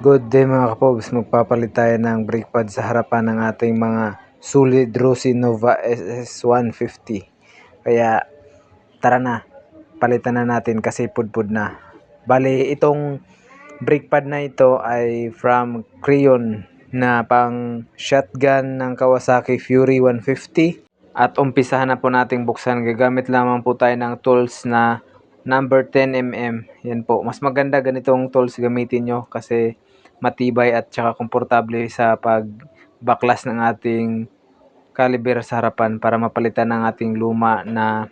Good day mga kapobs, magpapalit tayo ng brake pad sa harapan ng ating mga Solid Rossi Nova SS150. Kaya tara na, palitan na natin kasi pudpud na. Bali itong brake pad na ito ay from Creon na pang shotgun ng Kawasaki Fury 150. At umpisahan na po nating buksan. Gagamit lamang po tayo ng tools na number 10mm. Yan po, mas maganda ganitong tools gamitin nyo kasi matibay at saka komportable sa pagbaklas ng ating caliber sa harapan para mapalitan ng ating luma na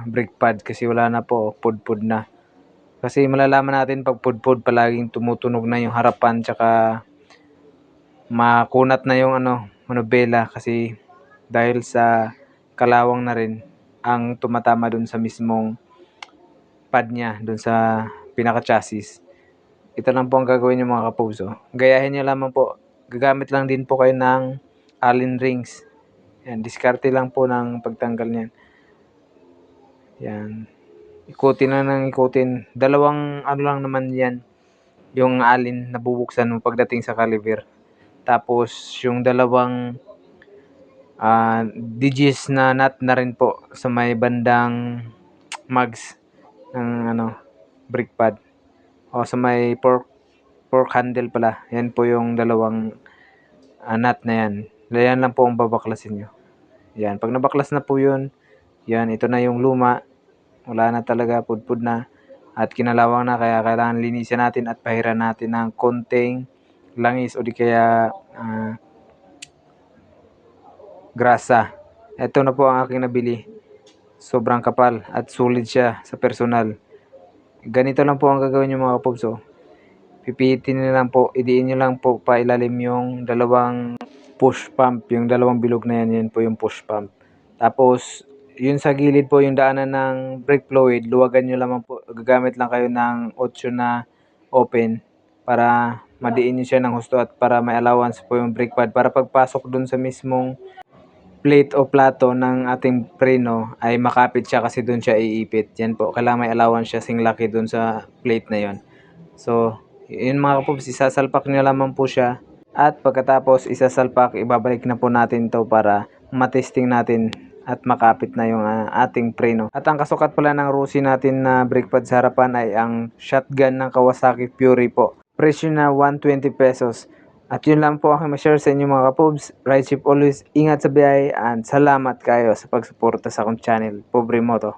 brake pad kasi wala na po, pudpud na. Kasi malalaman natin pag pudpud palaging tumutunog na yung harapan tsaka makunat na yung manubela kasi dahil sa kalawang na rin ang tumatama dun sa mismong pad niya, dun sa pinaka chassis. Ito lang po ang gagawin nyo mga kapuso. Gayahin nyo lamang po. Gagamit lang din po kayo ng Allen rings. Yan, diskarte lang po ng pagtanggal niyan. Yan. Ikutin na ng ikutin. Dalawang lang naman yan. Yung Allen na bubuksan mo pagdating sa caliber. Tapos yung dalawang digits na nut na rin po sa may bandang mags ng brake pad. O sa may fork handle pala. Yan po yung dalawang nut na yan. Yan lang po ang babaklasin nyo. Yan. Pag nabaklas na po yun, yan, ito na yung luma. Wala na talaga, pudpud na. At kinalawang na, kaya kailangan linisin natin at pahiran natin ng konting langis o di kaya grasa. Ito na po ang aking nabili. Sobrang kapal at sulit siya sa personal. Ganito lang po ang gagawin nyo mga kapobso. Pipitin nyo lang po, idiin nyo lang po pailalim yung dalawang push pump, yung dalawang bilog na yan po yung push pump. Tapos yun sa gilid po yung daanan ng brake fluid, luwagan nyo lamang po, gagamit lang kayo ng 8 na open para madiin nyo siya ng husto at para may allowance po yung brake pad para pagpasok dun sa mismong plate o plato ng ating preno ay makapit siya kasi dun siya iipit. Yan po, kailangan may allowance siya sing laki dun sa plate na yon. So yun mga kapobs, isasalpak nyo lamang po siya at pagkatapos isasalpak, ibabalik na po natin to para matesting natin at makapit na yung ating preno. At ang kasukat pala ng Rossi natin na brake pad sa harapan ay ang shotgun ng Kawasaki Fury po. Presyo na 120 pesos. At yun lang po aking ma-share sa inyo mga kapobs. Ride safe always, ingat sa biyahe, and salamat kayo sa pagsuporta sa akong channel, Pobre Moto.